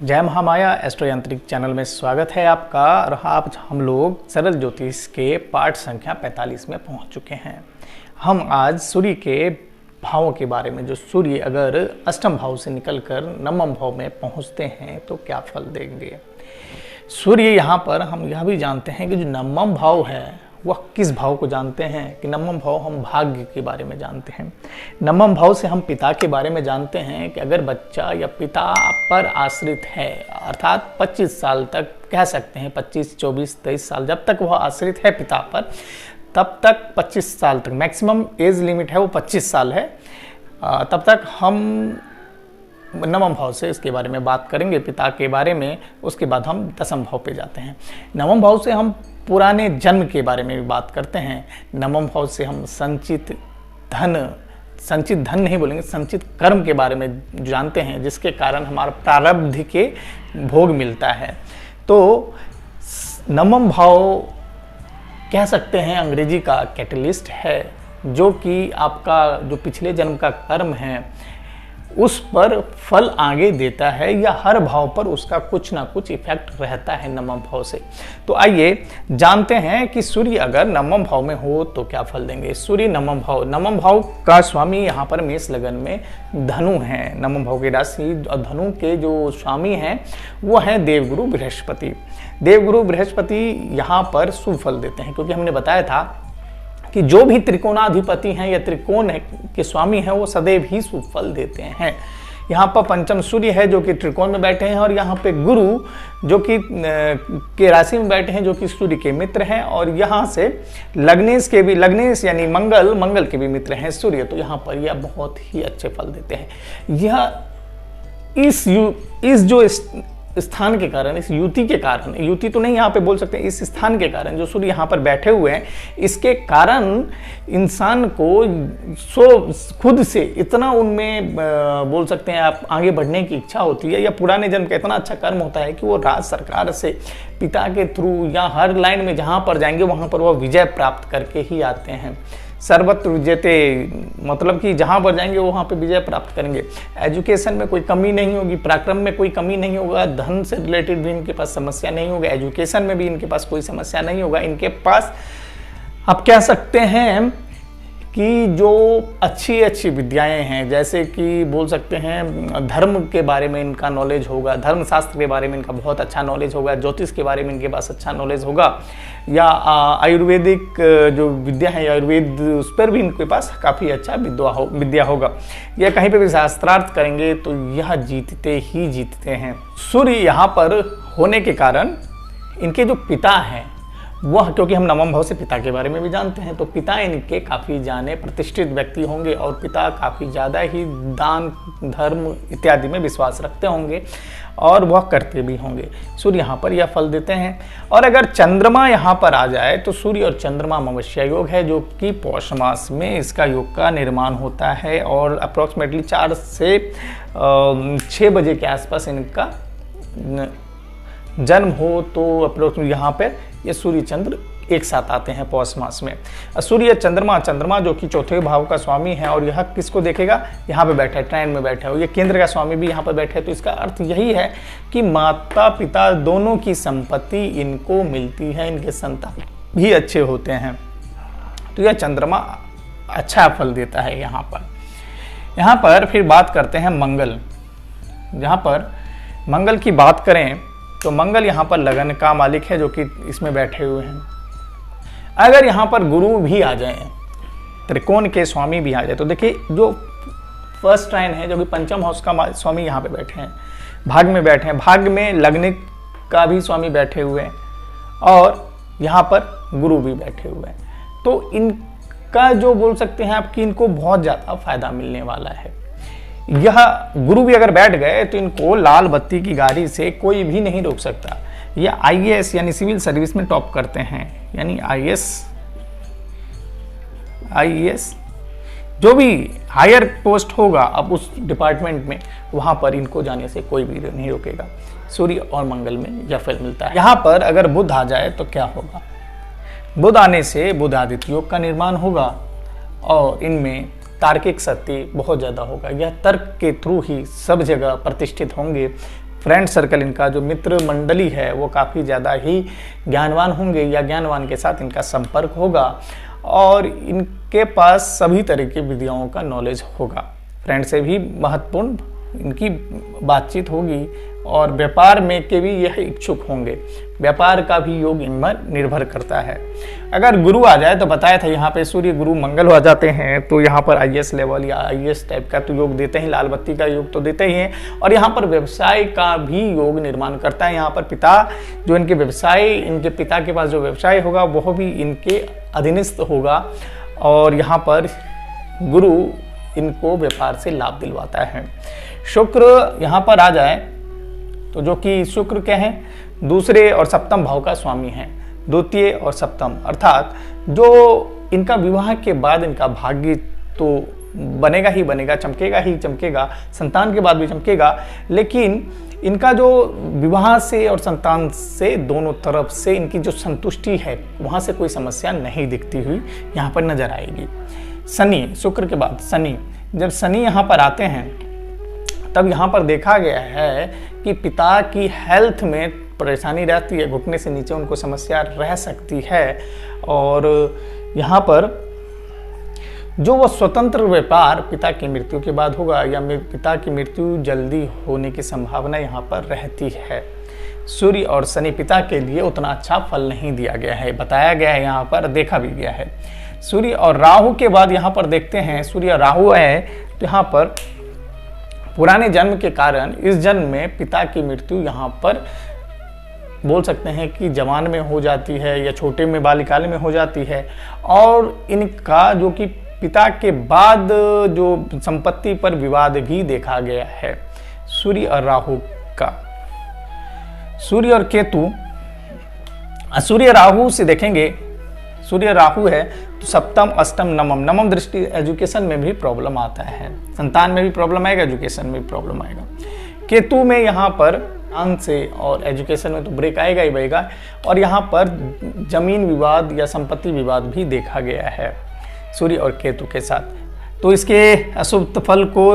जय महामाया एस्ट्रो यांत्रिक चैनल में स्वागत है आपका। और आज हम लोग सरल ज्योतिष के पाठ संख्या 45 में पहुंच चुके हैं। हम आज सूर्य के भावों के बारे में, जो सूर्य अगर अष्टम भाव से निकलकर नवम भाव में पहुंचते हैं तो क्या फल देंगे। सूर्य यहाँ पर हम यह भी जानते हैं कि जो नवम भाव है वह किस भाव को जानते हैं कि नवम भाव हम भाग्य के बारे में जानते हैं। नवम भाव से हम पिता के बारे में जानते हैं कि अगर बच्चा या पिता पर आश्रित है, अर्थात 25 साल तक कह सकते हैं, 25, 24, 23 साल जब तक वह आश्रित है पिता पर, तब तक 25 साल तक मैक्सिमम एज लिमिट है वो 25 साल है, तब तक हम नवम भाव से इसके बारे में बात करेंगे, पिता के बारे में। उसके बाद हम दसम भाव पे जाते हैं। नवम भाव से हम पुराने जन्म के बारे में भी बात करते हैं। नवम भाव से हम संचित धन नहीं बोलेंगे, संचित कर्म के बारे में जानते हैं, जिसके कारण हमारा प्रारब्ध के भोग मिलता है। तो नवम भाव कह सकते हैं अंग्रेजी का कैटलिस्ट है, जो कि आपका जो पिछले जन्म का कर्म है उस पर फल आगे देता है, या हर भाव पर उसका कुछ ना कुछ इफेक्ट रहता है नवम भाव से। तो आइए जानते हैं कि सूर्य अगर नवम भाव में हो तो क्या फल देंगे। सूर्य नवम भाव का स्वामी यहाँ पर मेष लगन में धनु है। नवम भाव की राशि और धनु के जो स्वामी हैं वो हैं देवगुरु बृहस्पति। देवगुरु बृहस्पति यहाँ पर शुभ फल देते हैं, क्योंकि हमने बताया था कि जो भी त्रिकोणाधिपति हैं या त्रिकोण के स्वामी हैं वो सदैव ही शुभ फल देते हैं। यहाँ पर पंचम सूर्य है जो कि त्रिकोण में बैठे हैं, और यहाँ पे गुरु जो कि के राशि में बैठे हैं, जो कि सूर्य के मित्र हैं, और यहाँ से लग्नेश यानी मंगल के भी मित्र हैं सूर्य। तो यहाँ पर यह बहुत ही अच्छे फल देते हैं। यह इस जो स्थान के कारण, इस युति के कारण, युति तो नहीं यहाँ पे बोल सकते, इस स्थान के कारण जो सूर्य यहाँ पर बैठे हुए हैं, इसके कारण इंसान को खुद से इतना उनमें बोल सकते हैं आप आगे बढ़ने की इच्छा होती है, या पुराने जन्म का इतना अच्छा कर्म होता है कि वो राज्य सरकार से पिता के थ्रू या हर लाइन में जहाँ पर जाएंगे वहाँ पर वो विजय प्राप्त करके ही आते हैं। सर्वत्र विजेते, मतलब कि जहाँ पर जाएंगे वहाँ पे विजय प्राप्त करेंगे। एजुकेशन में कोई कमी नहीं होगी, पराक्रम में कोई कमी नहीं होगा, धन से रिलेटेड भी इनके पास समस्या नहीं होगा, एजुकेशन में भी इनके पास कोई समस्या नहीं होगा। इनके पास आप कह सकते हैं कि जो अच्छी विद्याएं हैं, जैसे कि बोल सकते हैं धर्म के बारे में इनका नॉलेज होगा, धर्मशास्त्र के बारे में इनका बहुत अच्छा नॉलेज होगा, ज्योतिष के बारे में इनके पास अच्छा नॉलेज होगा, या आयुर्वेदिक जो विद्या है आयुर्वेद, उस पर भी इनके पास काफ़ी अच्छा विद्या होगा। या कहीं पे भी शास्त्रार्थ करेंगे तो यह जीतते ही जीतते हैं। सूर्य यहाँ पर होने के कारण इनके जो पिता हैं वह, क्योंकि हम नवम भाव से पिता के बारे में भी जानते हैं, तो पिता इनके काफ़ी जाने प्रतिष्ठित व्यक्ति होंगे, और पिता काफ़ी ज़्यादा ही दान धर्म इत्यादि में विश्वास रखते होंगे, और वह करते भी होंगे। सूर्य यहाँ पर यह फल देते हैं। और अगर चंद्रमा यहाँ पर आ जाए तो सूर्य और चंद्रमा अमावस्या योग है, जो कि पौष मास में इसका योग का निर्माण होता है, और अप्रॉक्सीमेटली 4 से 6 बजे के आसपास इनका जन्म हो, तो अप्रोक्सीमेटली यहाँ पर ये सूर्य चंद्र एक साथ आते हैं पौष मास में। सूर्य चंद्रमा जो कि चौथे भाव का स्वामी है, और यह किसको देखेगा, यहाँ पे बैठा है, ट्रेन में बैठा है, ये केंद्र का स्वामी भी यहाँ पर बैठे है। तो इसका अर्थ यही है कि माता पिता दोनों की संपत्ति इनको मिलती है, इनके संतान भी अच्छे होते हैं। तो यह चंद्रमा अच्छा फल देता है। यहाँ पर फिर बात करते हैं मंगल। यहाँ पर मंगल की बात करें तो मंगल यहाँ पर लगन का मालिक है, जो कि इसमें बैठे हुए हैं। अगर यहाँ पर गुरु भी आ जाए, त्रिकोण के स्वामी भी आ जाए, तो देखिए जो फर्स्ट लाइन है, जो कि पंचम हाउस का स्वामी यहाँ पे बैठे हैं, भाग में बैठे हैं, भाग में लग्न का भी स्वामी बैठे हुए हैं, और यहाँ पर गुरु भी बैठे हुए हैं। तो इनका जो बोल सकते हैं आपकी, इनको बहुत ज़्यादा फायदा मिलने वाला है। यह गुरु भी अगर बैठ गए तो इनको लाल बत्ती की गाड़ी से कोई भी नहीं रोक सकता। ये आईएएस यानी सिविल सर्विस में टॉप करते हैं, यानी आईएएस जो भी हायर पोस्ट होगा अब उस डिपार्टमेंट में, वहाँ पर इनको जाने से कोई भी नहीं रोकेगा। सूर्य और मंगल में यह फल मिलता है। यहाँ पर अगर बुध आ जाए तो क्या होगा, बुध आने से बुध आदित्य योग का निर्माण होगा, और इनमें तार्किक सत्य बहुत ज़्यादा होगा। यह तर्क के थ्रू ही सब जगह प्रतिष्ठित होंगे, फ्रेंड सर्कल, इनका जो मित्र मंडली है वो काफ़ी ज़्यादा ही ज्ञानवान होंगे या ज्ञानवान के साथ इनका संपर्क होगा और इनके पास सभी तरह की विद्याओं का नॉलेज होगा। फ्रेंड से भी महत्वपूर्ण इनकी बातचीत होगी और व्यापार में के भी यह इच्छुक होंगे। व्यापार का भी योग इन पर निर्भर करता है। अगर गुरु आ जाए तो बताया था यहाँ पे सूर्य गुरु मंगल हो जाते हैं तो यहाँ पर आईएएस लेवल या आईएएस टाइप का तो योग देते हैं, लाल बत्ती का योग तो देते ही हैं और यहाँ पर व्यवसाय का भी योग निर्माण करता है। यहाँ पर पिता जो इनके व्यवसाय, इनके पिता के पास जो व्यवसाय होगा वह भी इनके अधीनस्थ होगा और यहाँ पर गुरु इनको व्यापार से लाभ दिलवाता है। शुक्र यहाँ पर आ जाए तो जो कि शुक्र क्या है, दूसरे और सप्तम भाव का स्वामी है। द्वितीय और सप्तम अर्थात जो इनका विवाह के बाद इनका भाग्य तो बनेगा ही बनेगा, चमकेगा ही चमकेगा, संतान के बाद भी चमकेगा, लेकिन इनका जो विवाह से और संतान से दोनों तरफ से इनकी जो संतुष्टि है वहाँ से कोई समस्या नहीं दिखती हुई यहाँ पर नजर आएगी। शनि, शुक्र के बाद शनि, जब शनि यहाँ पर आते हैं तब यहाँ पर देखा गया है कि पिता की हेल्थ में परेशानी रहती है, घुटने से नीचे उनको समस्या रह सकती है और यहाँ पर जो वो स्वतंत्र व्यापार पिता की मृत्यु के बाद होगा या पिता की मृत्यु जल्दी होने की संभावना यहाँ पर रहती है। सूर्य और शनि पिता के लिए उतना अच्छा फल नहीं दिया गया है, बताया गया है, यहाँ पर देखा भी गया है। सूर्य और राहु के बाद यहाँ पर देखते हैं, सूर्य राहु है तो यहाँ पर पुराने जन्म के कारण इस जन्म में पिता की मृत्यु यहाँ पर बोल सकते हैं कि जवान में हो जाती है या छोटे में बाल्यकाल में हो जाती है और इनका जो कि पिता के बाद जो संपत्ति पर विवाद भी देखा गया है। सूर्य और राहु का, सूर्य और केतु, सूर्य राहु से देखेंगे, सूर्य राहु है तो सप्तम अष्टम नवम, नवम दृष्टि एजुकेशन में भी प्रॉब्लम आता है, संतान में भी प्रॉब्लम आएगा, एजुकेशन में भी प्रॉब्लम आएगा। केतु में यहाँ पर अंत से और एजुकेशन में तो ब्रेक आएगा ही आएगा और यहाँ पर जमीन विवाद या संपत्ति विवाद भी देखा गया है सूर्य और केतु के साथ। तो इसके अशुभ फल को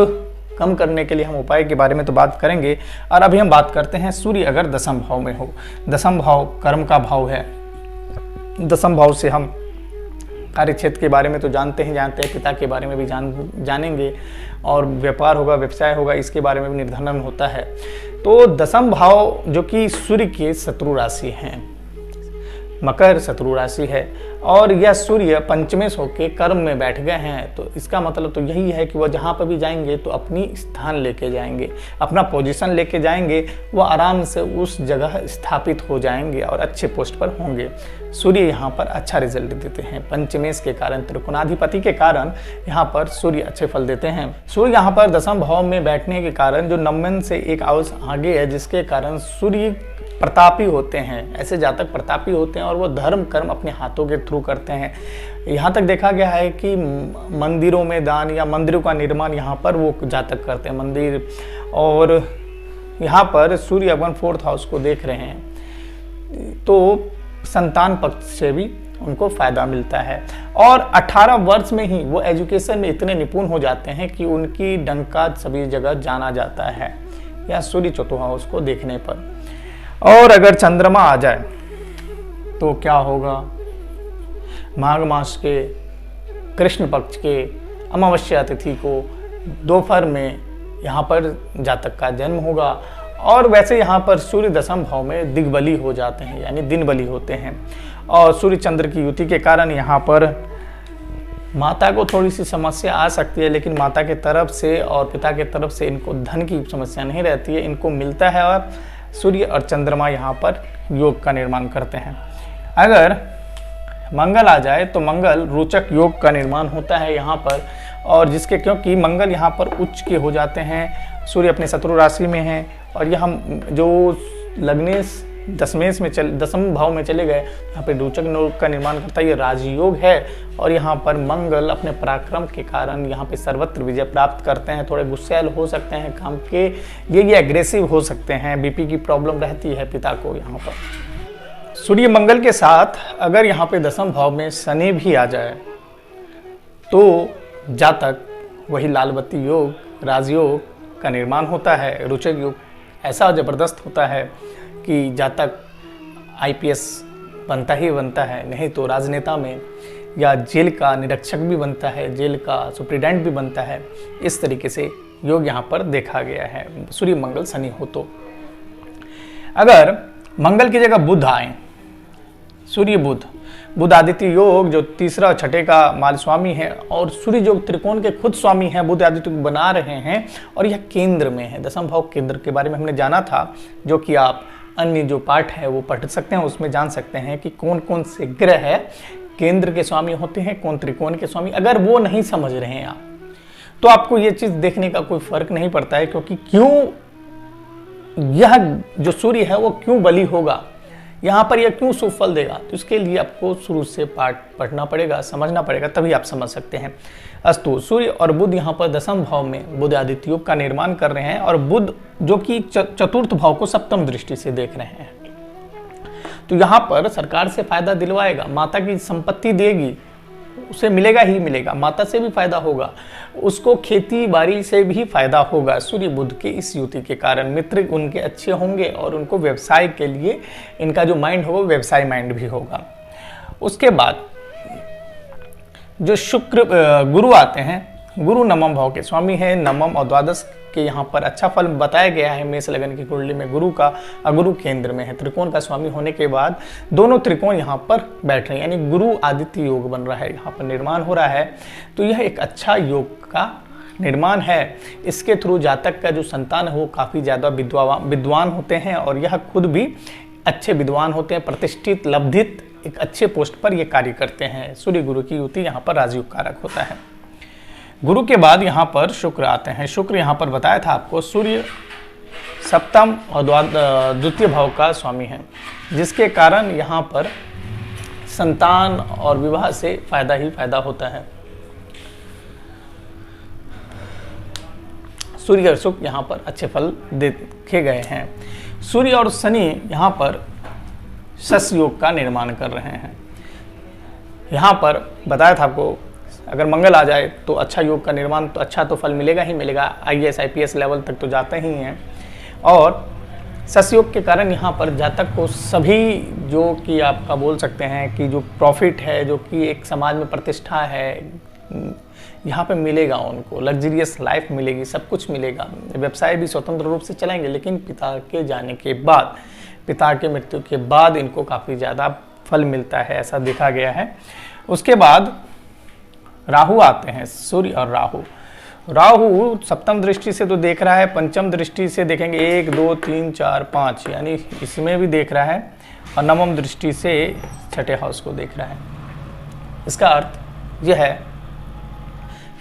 कम करने के लिए हम उपाय के बारे में तो बात करेंगे और अभी हम बात करते हैं सूर्य अगर दसम भाव में हो। दसम भाव कर्म का भाव है, दसम भाव से हम कार्य क्षेत्र के बारे में तो जानते हैं, पिता के बारे में भी जानेंगे और व्यापार होगा, व्यवसाय होगा, इसके बारे में भी निर्धारण होता है। तो दसम भाव जो कि सूर्य की शत्रु राशि है, मकर शत्रु राशि है और यह सूर्य पंचमेश होकर कर्म में बैठ गए हैं तो इसका मतलब तो यही है कि वह जहाँ पर भी जाएंगे तो अपनी स्थान लेके जाएंगे, अपना पोजीशन लेके जाएंगे, वह आराम से उस जगह स्थापित हो जाएंगे और अच्छे पोस्ट पर होंगे। सूर्य यहाँ पर अच्छा रिजल्ट देते हैं, पंचमेश के कारण, त्रिकोणाधिपति के कारण यहाँ पर सूर्य अच्छे फल देते हैं। सूर्य यहाँ पर दसम भाव में बैठने के कारण जो नवम से एक आउस आगे है जिसके कारण सूर्य प्रतापी होते हैं, ऐसे जातक प्रतापी होते हैं और वो धर्म कर्म अपने हाथों के थ्रू करते हैं। यहाँ तक देखा गया है कि मंदिरों में दान या मंदिरों का निर्माण यहाँ पर वो जातक करते हैं, मंदिर, और यहाँ पर सूर्य अपन 4th हाउस को देख रहे हैं तो संतान पक्ष से भी उनको फायदा मिलता है और 18 वर्ष में ही वो एजुकेशन में इतने निपुण हो जाते हैं कि उनकी डंका सभी जगह जाना जाता है या सूर्य 4th हाउस को देखने पर। और अगर चंद्रमा आ जाए तो क्या होगा, माघ मास के कृष्ण पक्ष के अमावस्या तिथि को दोपहर में यहाँ पर जातक का जन्म होगा और वैसे यहाँ पर सूर्य दसम भाव में दिग्बली हो जाते हैं यानी दिन बली होते हैं और सूर्य चंद्र की युति के कारण यहाँ पर माता को थोड़ी सी समस्या आ सकती है, लेकिन माता के तरफ से और पिता के तरफ से इनको धन की समस्या नहीं रहती है, इनको मिलता है और सूर्य और चंद्रमा यहाँ पर योग का निर्माण करते हैं। अगर मंगल आ जाए तो मंगल रोचक योग का निर्माण होता है यहाँ पर और जिसके क्योंकि मंगल यहाँ पर उच्च के हो जाते हैं, सूर्य अपने शत्रु राशि में हैं और यह हम जो लग्नेश दसम भाव में चले गए यहाँ पे रोचक योग का निर्माण करता है। ये राजयोग है और यहाँ पर मंगल अपने पराक्रम के कारण यहाँ पे सर्वत्र विजय प्राप्त करते हैं। थोड़े गुस्सैल हो सकते हैं, काम के ये एग्रेसिव हो सकते हैं, बीपी की प्रॉब्लम रहती है पिता को। यहाँ पर सूर्य मंगल के साथ अगर यहाँ पे दसम भाव में शनि भी आ जाए तो जातक वही लाल बत्ती योग, राजयोग का निर्माण होता है, रोचक योग ऐसा ज़बरदस्त होता है कि जातक IPS बनता ही बनता है, नहीं तो राजनेता में या जेल का निरीक्षक भी बनता है, जेल का सुप्रिटेंडेंट भी बनता है। इस तरीके से योग यहाँ पर देखा गया है, सूर्य मंगल शनि हो तो। अगर मंगल की जगह बुध आए, सूर्य बुध आदित्य योग जो तीसरा छठे का माल स्वामी है और सूर्य जो त्रिकोण के खुद स्वामी हैं, बुध आदित्य को बना रहे हैं और यह केंद्र में है। दशम भाव केंद्र के बारे में हमने जाना था, जो कि आप अन्य जो पाठ है वो पढ़ सकते हैं, उसमें जान सकते हैं कि कौन कौन से ग्रह है केंद्र के स्वामी होते हैं, कौन त्रिकोण के स्वामी। अगर वो नहीं समझ रहे हैं आप, तो आपको ये चीज देखने का कोई फर्क नहीं पड़ता है, क्योंकि क्यों यह जो सूर्य है वो क्यों बली होगा, यहाँ पर यह क्यों शुभ फल देगा, तो इसके लिए आपको शुरू से पाठ पढ़ना पड़ेगा, समझना पड़ेगा, तभी आप समझ सकते हैं। अस्तु, सूर्य और बुध यहाँ पर दशम भाव में बुध आदित्य योग का निर्माण कर रहे हैं और बुध जो कि चतुर्थ भाव को सप्तम दृष्टि से देख रहे हैं, तो यहाँ पर सरकार से फायदा दिलवाएगा, माता की संपत्ति देगी, उसे मिलेगा ही मिलेगा, माता से भी फायदा होगा, उसको खेती बाड़ी से भी फायदा होगा। सूर्य बुध की इस युति के कारण मित्र उनके अच्छे होंगे और उनको व्यवसाय के लिए इनका जो माइंड होगा व्यवसाय माइंड भी होगा। उसके बाद जो शुक्र गुरु आते हैं, गुरु नवम भाव के स्वामी हैं, नवम और द्वादश के यहाँ पर अच्छा फल बताया गया है। मेष लगन की कुंडली में गुरु का अगुरु केंद्र में है, त्रिकोण का स्वामी होने के बाद दोनों त्रिकोण यहाँ पर बैठ रहे हैं, यानी गुरु आदित्य योग बन रहा है, यहाँ पर निर्माण हो रहा है। तो यह एक अच्छा योग का निर्माण है। इसके थ्रू जातक का जो संतान है वो काफ़ी ज़्यादा विद्वान होते हैं और यह खुद भी अच्छे विद्वान होते हैं, प्रतिष्ठित लब्धित एक अच्छे पोस्ट पर ये कार्य करते हैं। सूर्य गुरु की युति यहाँ पर राजयोग कारक होता है। गुरु के बाद यहाँ पर शुक्र आते हैं। शुक्र यहाँ पर बताया था आपको, सूर्य सप्तम और द्वितीय भाव का स्वामी है, जिसके कारण यहाँ पर संतान और विवाह से फायदा ही फायदा होता है। सूर्य और शुक्र यहाँ पर अच्छे फल देखे गए हैं। सूर्य और शनि यहाँ पर शश योग का निर्माण कर रहे हैं। यहाँ पर बताया था आपको, अगर मंगल आ जाए तो अच्छा योग का निर्माण, तो अच्छा तो फल मिलेगा ही मिलेगा, IAS IPS लेवल तक तो जाते ही हैं। और शश योग के कारण यहाँ पर जातक को सभी जो कि आपका बोल सकते हैं कि जो प्रॉफिट है, जो कि एक समाज में प्रतिष्ठा है, यहाँ पे मिलेगा, उनको लग्जरियस लाइफ मिलेगी, सब कुछ मिलेगा। व्यवसाय भी स्वतंत्र रूप से चलाएंगे, लेकिन पिता के जाने के बाद, पिता के मृत्यु के बाद इनको काफ़ी ज़्यादा फल मिलता है, ऐसा देखा गया है। उसके बाद राहु आते हैं, सूर्य और राहु सप्तम दृष्टि से तो देख रहा है, पंचम दृष्टि से देखेंगे 1 2 3 4 5, यानी इसमें भी देख रहा है, और नवम दृष्टि से छठे हाउस को देख रहा है। इसका अर्थ यह है,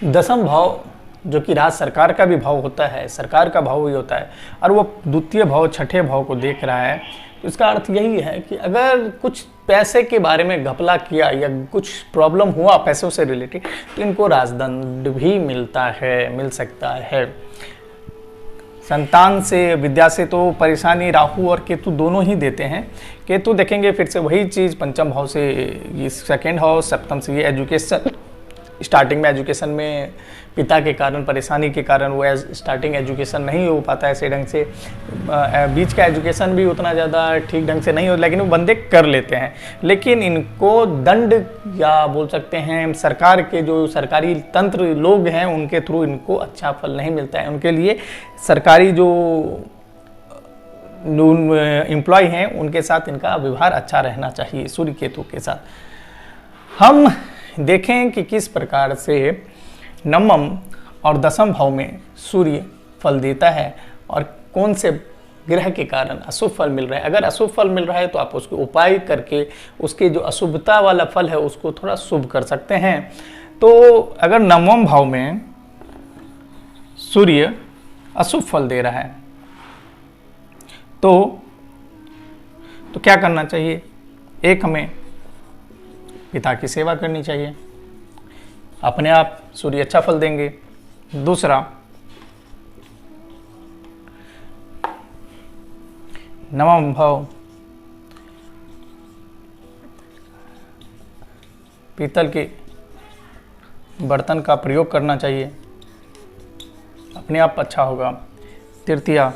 दशम भाव जो कि राज सरकार का भी भाव होता है, सरकार का भाव भी होता है, और वो द्वितीय भाव छठे भाव को देख रहा है, तो इसका अर्थ यही है कि अगर कुछ पैसे के बारे में घपला किया या कुछ प्रॉब्लम हुआ पैसों से रिलेटेड, तो इनको राजदंड भी मिल सकता है। संतान से, विद्या से तो परेशानी राहु और केतु दोनों ही देते हैं। केतु देखेंगे फिर से वही चीज़, पंचम भाव से ये सेकेंड हाउस, सप्तम से ये एजुकेशन, स्टार्टिंग में एजुकेशन में पिता के कारण, परेशानी के कारण वो स्टार्टिंग एजुकेशन नहीं हो पाता ऐसे ढंग से, बीच का एजुकेशन भी उतना ज़्यादा ठीक ढंग से नहीं हो, लेकिन वो बंदे कर लेते हैं। लेकिन इनको दंड या बोल सकते हैं सरकार के जो सरकारी तंत्र लोग हैं उनके थ्रू इनको अच्छा फल नहीं मिलता है। उनके लिए सरकारी जो एम्प्लॉय हैं उनके साथ इनका व्यवहार अच्छा रहना चाहिए। सूर्य केतु के साथ हम देखें कि किस प्रकार से नवम और दशम भाव में सूर्य फल देता है और कौन से ग्रह के कारण अशुभ फल मिल रहा है। अगर अशुभ फल मिल रहा है तो आप उसको उपाय करके उसके जो अशुभता वाला फल है उसको थोड़ा शुभ कर सकते हैं। तो अगर नवम भाव में सूर्य अशुभ फल दे रहा है तो क्या करना चाहिए? एक, हमें पिता की सेवा करनी चाहिए, अपने आप सूर्य अच्छा फल देंगे। दूसरा, नवम भाव पीतल के बर्तन का प्रयोग करना चाहिए, अपने आप अच्छा होगा। तृतीया,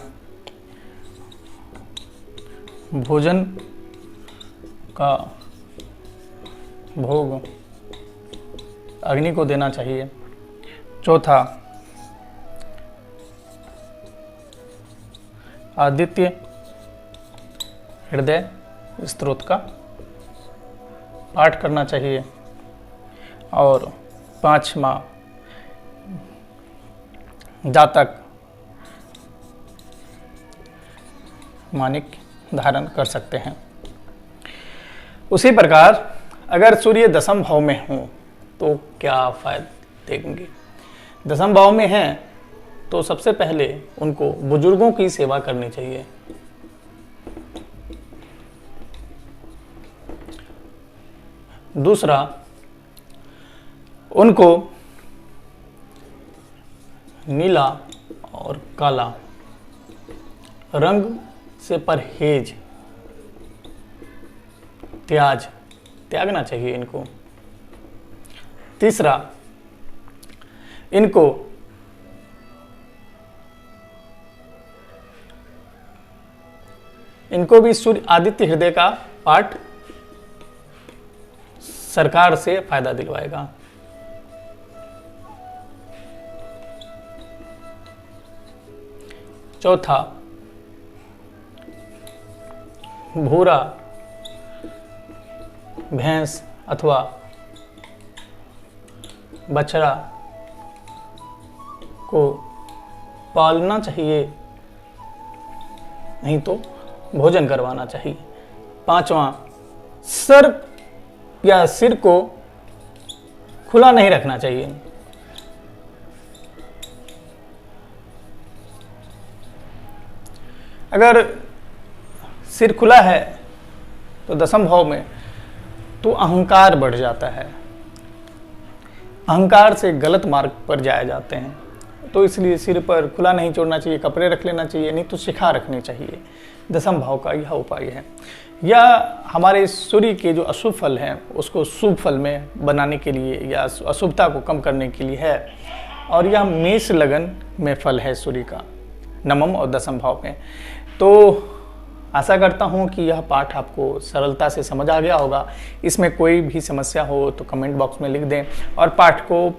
भोजन का भोग अग्नि को देना चाहिए। चौथा, आदित्य हृदय स्तोत्र का पाठ करना चाहिए। और पांचवा, जातक माणिक्य धारण कर सकते हैं। उसी प्रकार अगर सूर्य दशम भाव में हो तो क्या फायदे देंगे। दशम भाव में हैं तो सबसे पहले उनको बुजुर्गों की सेवा करनी चाहिए। दूसरा, उनको नीला और काला रंग से परहेज त्यागना चाहिए इनको। तीसरा, इनको भी सूर्य आदित्य हृदय का पाठ सरकार से फायदा दिलवाएगा। चौथा, भूरा भैंस अथवा बछड़ा को पालना चाहिए, नहीं तो भोजन करवाना चाहिए। पांचवा, सर या सिर को खुला नहीं रखना चाहिए। अगर सिर खुला है तो दशम भाव में तो अहंकार बढ़ जाता है, अहंकार से गलत मार्ग पर जाए जाते हैं। तो इसलिए सिर पर खुला नहीं छोड़ना चाहिए, कपड़े रख लेना चाहिए, नहीं तो शिखा रखनी चाहिए। दशम भाव का यह उपाय है। या हमारे सूर्य के जो अशुभ फल हैं उसको शुभ फल में बनाने के लिए या अशुभता को कम करने के लिए है। और यह मेष लगन में फल है सूर्य का, नवम और दशम भाव में। तो आशा करता हूँ कि यह पाठ आपको सरलता से समझ आ गया होगा। इसमें कोई भी समस्या हो तो कमेंट बॉक्स में लिख दें, और पाठ को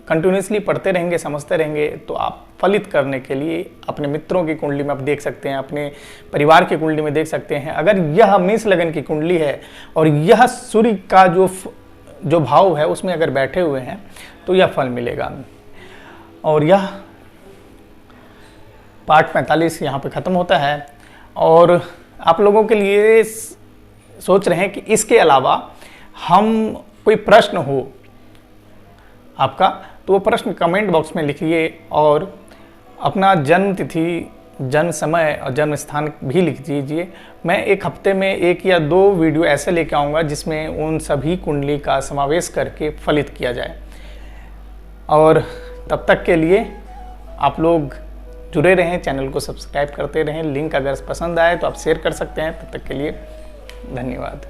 कंटिन्यूसली पढ़ते रहेंगे, समझते रहेंगे, तो आप फलित करने के लिए अपने मित्रों की कुंडली में आप देख सकते हैं, अपने परिवार की कुंडली में देख सकते हैं। अगर यह मेष लगन की कुंडली है और यह सूर्य का जो भाव है उसमें अगर बैठे हुए हैं तो यह फल मिलेगा। और यह पाठ 45 यहाँ पे ख़त्म होता है। और आप लोगों के लिए सोच रहे हैं कि इसके अलावा हम कोई प्रश्न हो आपका, तो वो प्रश्न कमेंट बॉक्स में लिखिए और अपना जन्म तिथि, जन्म समय और जन्म स्थान भी लिख दीजिए। मैं एक हफ्ते में 1 या 2 वीडियो ऐसे लेके आऊँगा जिसमें उन सभी कुंडली का समावेश करके फलित किया जाए। और तब तक के लिए आप लोग जुड़े रहें, चैनल को सब्सक्राइब करते रहें। लिंक अगर पसंद आए तो आप शेयर कर सकते हैं। तब तक के लिए धन्यवाद।